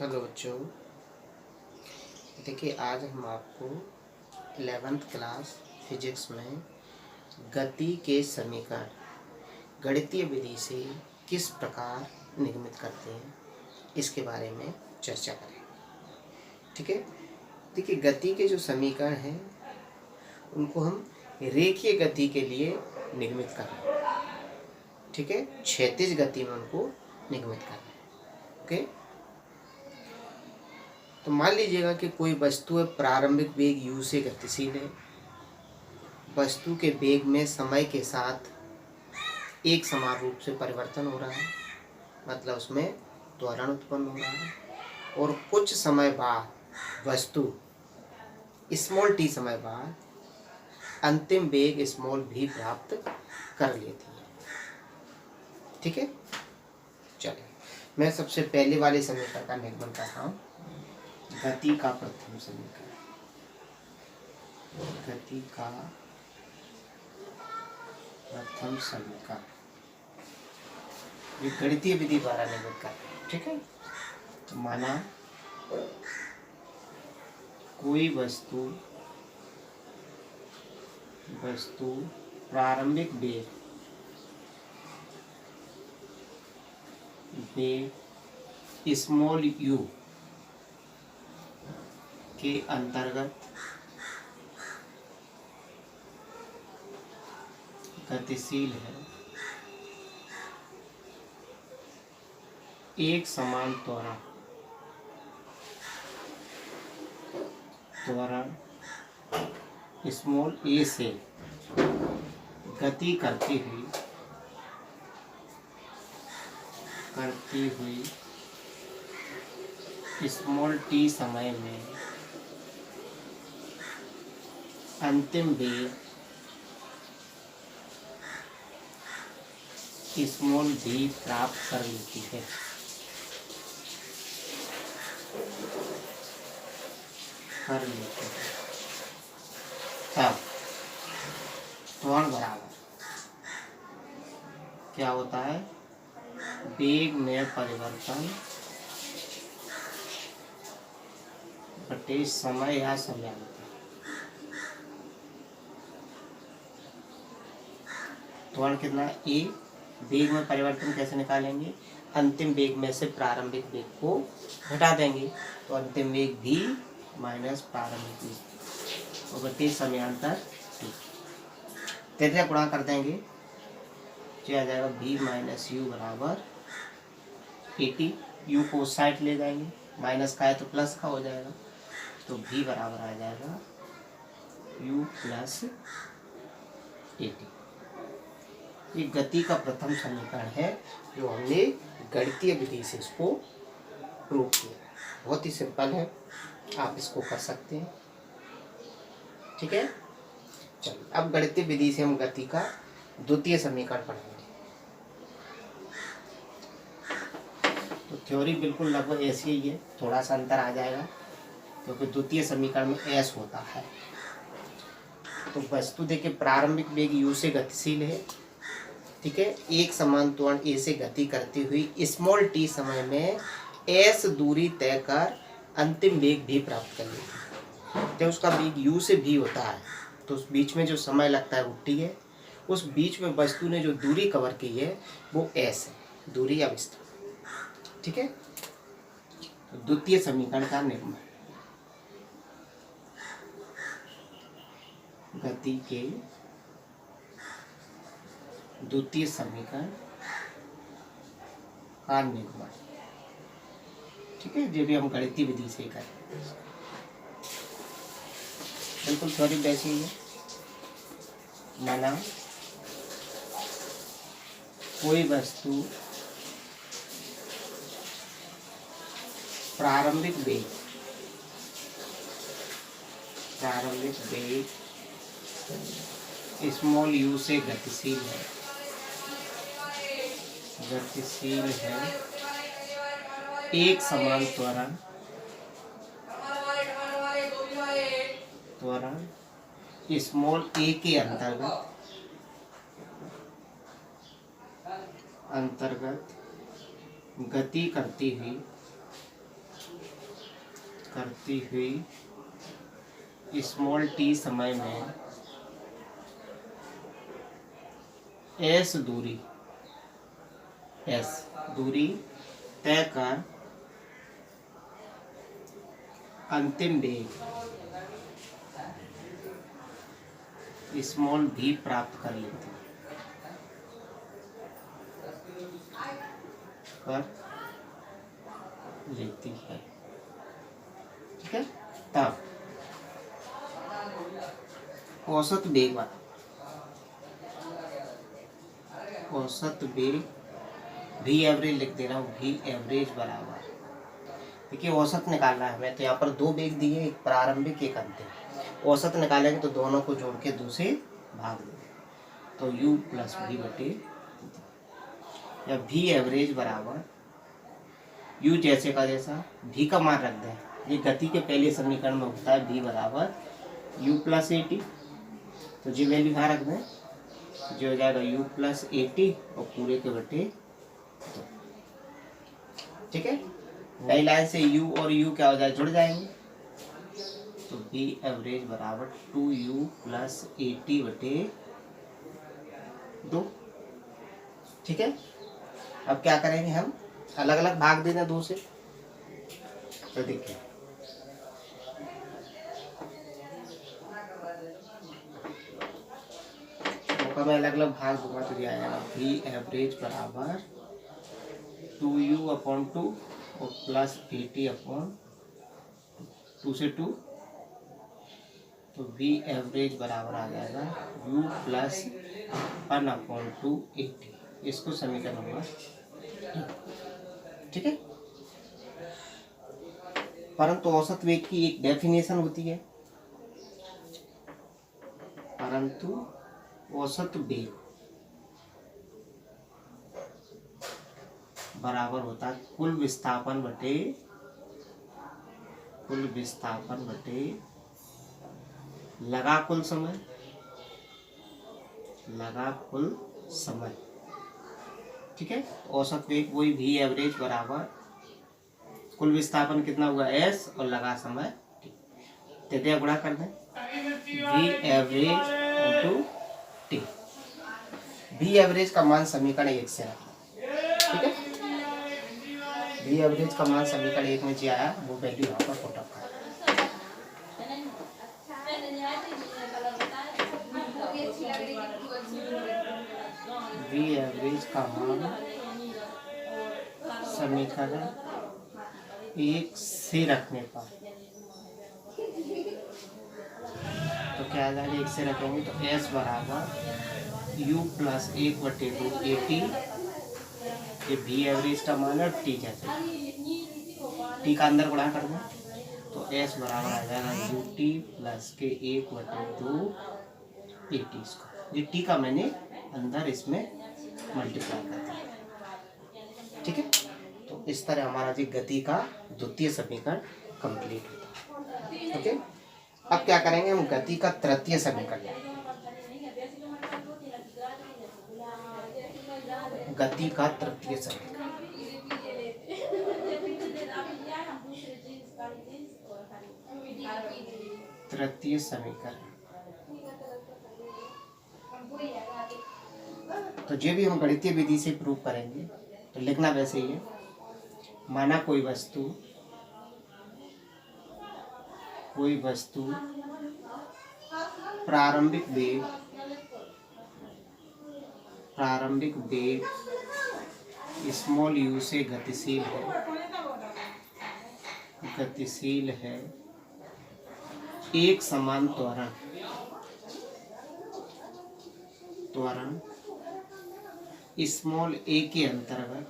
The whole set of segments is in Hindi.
हेलो बच्चों, देखिए आज हम आपको 11th क्लास फिजिक्स में गति के समीकरण गणितीय विधि से किस प्रकार निगमित करते हैं इसके बारे में चर्चा करेंगे। ठीक है, देखिए गति के जो समीकरण हैं उनको हम रेखीय गति के लिए निगमित कर रहे हैं। ठीक है, क्षैतिज गति में उनको निगमित कर रहे हैं। ओके, तो मान लीजिएगा कि कोई वस्तु है, प्रारंभिक वेग u से गतिशील है। वस्तु के वेग में समय के साथ एक समान रूप से परिवर्तन हो रहा है, मतलब उसमें त्वरण उत्पन्न हो रहा है, और कुछ समय बाद वस्तु स्मॉल t समय बाद अंतिम वेग स्मॉल v प्राप्त कर लेती है। ठीक है, चलिए मैं सबसे पहले वाले समीकरण का निगमन करता हूँ। गति का प्रथम समीकरण, गति का प्रथम समीकरण ये गणितीय विधि द्वारा निगमित कर रहे हैं। ठीक है, तो माना कोई वस्तु प्रारंभिक वेग स्मॉल u के अंतर्गत गतिशील है, एक समान त्वरण स्मॉल a से गति करती हुई स्मॉल t समय में अंतिम वेग स्मॉल v प्राप्त कर लेती है। तब त्वरण बराबर क्या होता है, वेग में परिवर्तन बटे समय या समयांतर। त्वरण कितना, ए वेग में परिवर्तन कैसे निकालेंगे, अंतिम वेग में से प्रारंभिक वेग को घटा देंगे, तो अंतिम वेग v माइनस प्रारंभिक वेग और बटे समयांतर t। तृतीय गुणा कर देंगे तो आ जाएगा v माइनस u बराबर 80। u को उस साइड ले जाएंगे, माइनस का है तो प्लस का हो जाएगा, तो v बराबर आ जाएगा u प्लस 80। ये गति का प्रथम समीकरण है जो हमने गणितीय विधि से इसको प्रूव किया है। बहुत ही सिंपल है, आप इसको कर सकते हैं। ठीक है, चलिए अब गणितीय विधि से हम गति का द्वितीय समीकरण पढ़ेंगे। तो थ्योरी बिल्कुल लगभग ऐसी ही है, थोड़ा सा अंतर आ जाएगा क्योंकि द्वितीय समीकरण में s होता है। तो वस्तु देखिए प्रारंभिक वेग u से गतिशील है। ठीक है, एक समान त्वरण a से गति करती हुई स्मॉल t समय में s दूरी तय कर अंतिम वेग v प्राप्त कर लेती है। तो उसका वेग u से v होता है, तो उस बीच में जो समय लगता है वो t है। उस बीच में वस्तु ने जो दूरी कवर की है वो s है, दूरी या विस्थापन। ठीक है, तो द्वितीय समीकरण का निगमन, गति के द्वितीय समीकरण का निगमन। ठीक है, जो भी हम गणितीय विधि से करें, बिल्कुल थ्योरी वैसी ही है। माना कोई वस्तु प्रारंभिक वेग स्मॉल u से गतिशील है, एक समान त्वरण स्मॉल a के अंतर्गत गति करती हुई करती हुई स्मॉल टी समय में एस दूरी तय कर अंतिम वेग स्मॉल भी प्राप्त कर लेती है। ठीक है, तब औसत वेग भी एवरेज लिख दे रहा हूँ। भी एवरेज बराबर, देखिए औसत निकालना है हमें, तो यहाँ पर दो वेग दिए, एक प्रारंभिक एक अंतिम। औसत निकालेंगे तो दोनों को जोड़ के 2 से भाग देंगे, तो u प्लस भी बटे, या भी एवरेज बराबर u जैसे का जैसा, भी का मान रख दें। ये गति के पहले समीकरण में होता है v बराबर u प्लस ए टी, तो जी वैल्यू यहाँ रख दें, जो हो जाएगा u प्लस ए टी और पूरे के बटे 2। ठीक है, नई लाइन से u और u क्या हो जाए, जुड़ जाएंगे, तो v एवरेज बराबर 2u प्लस ए टी बटे 2। ठीक है, अब क्या करेंगे हम, अलग अलग भाग देना 2 से, तो देखिए मैं अलग अलग भाग दूंगा तो दिया जाएगा v एवरेज बराबर 2u अपॉन 2 और प्लस 80 अपॉन 2 से 2, तो v एवरेज बराबर आ जाएगा u प्लस 1 अपॉन 2 80। इसको समीकरण नंबर, ठीक है। परंतु औसत वेग की एक डेफिनेशन होती है, परंतु औसत वेग बराबर होता है कुल विस्थापन बटे लगा कुल समय। ठीक है, औसत वेग वही v एवरेज बराबर कुल विस्थापन कितना हुआ s और लगा समय t, तृतीय गुणा कर दें, v average into t। v average का मान समीकरण 1 से रखना। ठीक है, v एवरेज का मान समीकरण 1 में जो आया वो वैल्यू यहाँ पर पुट अप कर, v एवरेज का मान समीकरण 1 से रखने पर, तो क्या आ जाएगा, 1 से रखेंगे तो s बराबर u प्लस 1/2 80, ये v एवरेज का मान है, t जैसे t का अंदर गुणा कर दें, तो s बराबर आ जाएगा ut प्लस के 1/2 80। ये t का मैंने अंदर इसमें मल्टीप्लाई कर दिया। ठीक है, तो इस तरह हमारा जी गति का द्वितीय समीकरण कंप्लीट होता है। ओके, अब क्या करेंगे, हम गति का तृतीय समीकरण, गति का तृतीय समीकरण। तृतीय समीकरण, तो जो भी हम गणितीय विधि से प्रूव करेंगे तो लिखना वैसे ही है। माना कोई वस्तु प्रारंभिक वेग स्मॉल u से गतिशील है, एक समान त्वरण स्मॉल a के अंतर्गत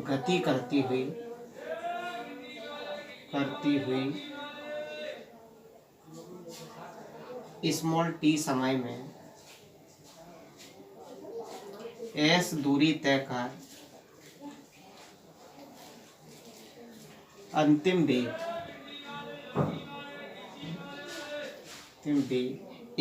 गति करती हुई स्मॉल t समय में s दूरी तय कर अंतिम वेग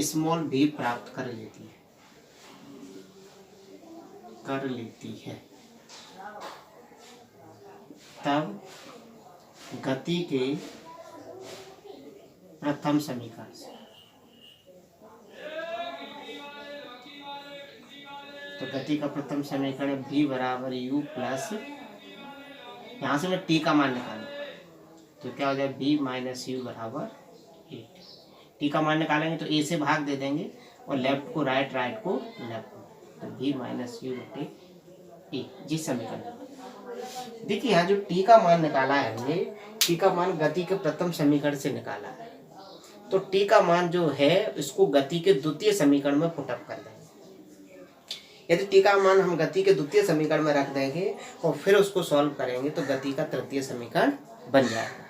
स्मॉल भी प्राप्त कर लेती है। तब गति के प्रथम समीकरण से, तो गति का प्रथम समीकरण v बराबर u प्लस, यहाँ से मैं t का मान निकालूँ तो क्या हो जाए b माइनस यू बराबर 8। t का मान निकालेंगे तो a से भाग दे देंगे और लेफ्ट को राइट, राइट को लेफ्ट, तो v माइनस यू बटे 8 जिस समीकरण। देखिए यहाँ जो t का मान निकाला है हमने, t का मान गति के प्रथम समीकरण से निकाला है, तो t का मान जो है इसको गति के द्वितीय समीकरण में पुटअप कर देंगे। यदि t का मान हम गति के द्वितीय समीकरण में रख देंगे और फिर उसको सॉल्व करेंगे तो गति का तृतीय समीकरण बन जाएगा।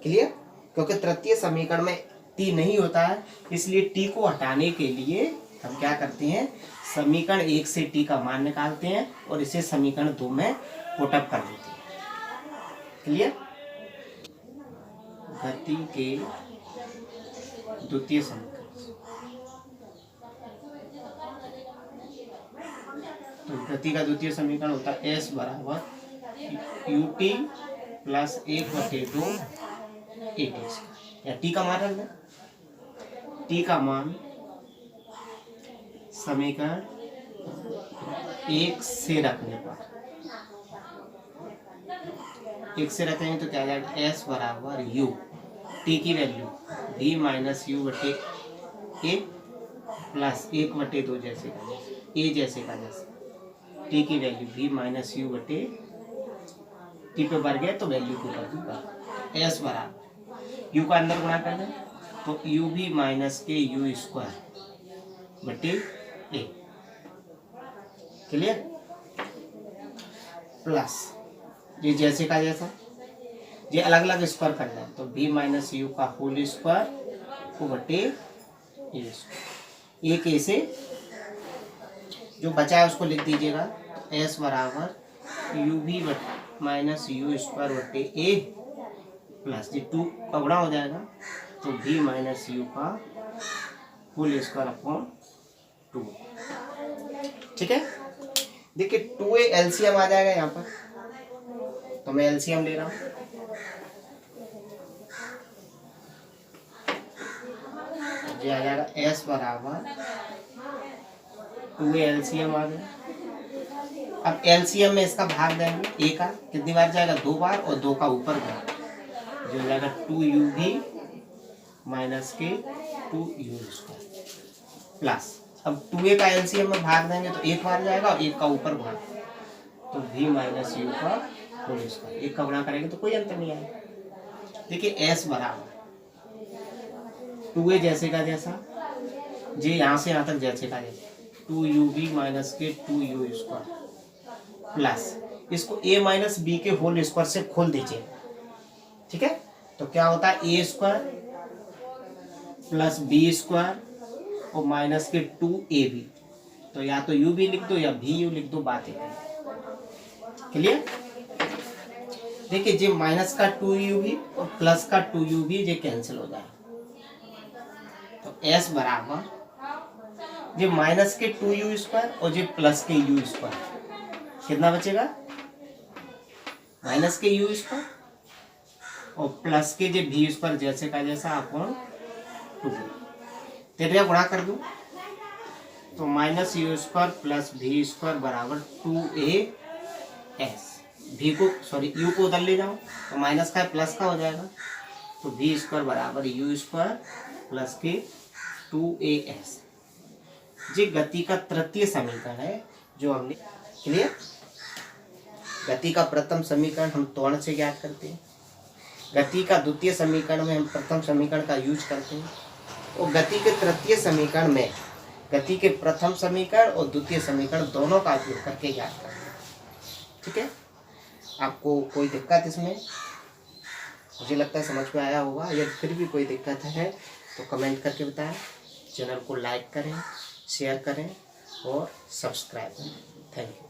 क्लियर? क्योंकि तृतीय समीकरण में t नहीं होता है, इसलिए t को हटाने के लिए हम क्या करते हैं, समीकरण 1 से t का मान निकालते हैं और इसे समीकरण 2 में पुटअप कर देते हैं। क्लियर? गति के द्वितीय समीकरण, तो गति का द्वितीय समीकरण होता है s बराबर ut प्लस 1/2 at, या t का मान रखना, t का मान समीकरण 1 से रखने पर, 1 से रखेंगे तो क्या आ जाएगा, s बराबर u, t की वैल्यू v माइनस यू बटे a प्लस 1/2 जैसे का a जैसे का जैसे, t की वैल्यू v माइनस यू बटे, t पे बढ़ गया तो वैल्यू को कर दूंगा, s बराबर u का अंदर गुणा कर दें तो u v माइनस के यू स्क्वायर बटे a। क्लियर? प्लस ये जैसे का जैसा, ये अलग अलग स्क्वायर करना है तो v माइनस यू का होल स्क्वायर को बटे a स्क्वायर, एक ए से जो बचा है उसको लिख दीजिएगा, तो s बराबर u v minus u square बटे ए प्लस ये 2 का गुणा हो जाएगा तो v माइनस यू का होल स्क्वायर अपॉन 2। ठीक है? देखिए 2a एलसीएम आ जाएगा यहाँ पर, तो मैं एलसीएम ले रहा हूँ, ये आ जाएगा s बराबर 2a एलसीएम आ गया। अब एलसीएम में इसका भाग देंगे, a का कितनी बार जाएगा, 2 बार, और 2 का ऊपर का जो हो जाएगा 2uv माइनस के 2u स्क्वायर प्लस, अब 2a का एलसीएम में भाग देंगे तो 1 बार जाएगा और 1 का ऊपर भाग, तो v माइनस यू का होल स्क्वायर, 1 का गुणा करेंगे तो कोई अंतर नहीं आएगा। देखिए s बराबर 2a जैसे का जैसा, जी यहाँ से यहाँ तक जैसे का जैसा, 2uv माइनस के 2u स्क्वायर प्लस इसको a माइनस बी के होल स्क्वायर से खोल दीजिए। ठीक है? तो क्या होता है, a square plus b square और माइनस के 2ab, तो या तो u भी लिख दो या भी u लिख दो, बात है। क्लियर? देखिए जी माइनस का 2uv और प्लस का 2uv ये कैंसिल हो जाएगा, तो s बराबर ये माइनस के 2u स्क्वायर और ये प्लस के u स्क्वायर, कितना बचेगा, माइनस के u स्क्वायर और प्लस के जो v स्क्वायर जैसे का जैसा अपॉन 2। तेरे गुणा कर दूं तो minus u square plus v square बराबर 2as, v को सॉरी u को उधर ले जाओ तो माइनस का प्लस का हो जाएगा, तो v स्क्वायर बराबर यू स्क्वायर प्लस के 2as। ये गति का तृतीय समीकरण है जो हमने। क्लियर? गति का प्रथम समीकरण हम त्वरण से ज्ञात करते हैं, गति का द्वितीय समीकरण में हम प्रथम समीकरण का यूज करते हैं, और गति के तृतीय समीकरण में गति के प्रथम समीकरण और द्वितीय समीकरण दोनों का उपयोग करके ज्ञात करते हैं। ठीक है? आपको कोई दिक्कत इसमें, मुझे लगता है समझ में आया होगा। यदि फिर भी कोई दिक्कत है तो कमेंट करके बताएं, चैनल को लाइक करें, शेयर करें और सब्सक्राइब करें। Thank you.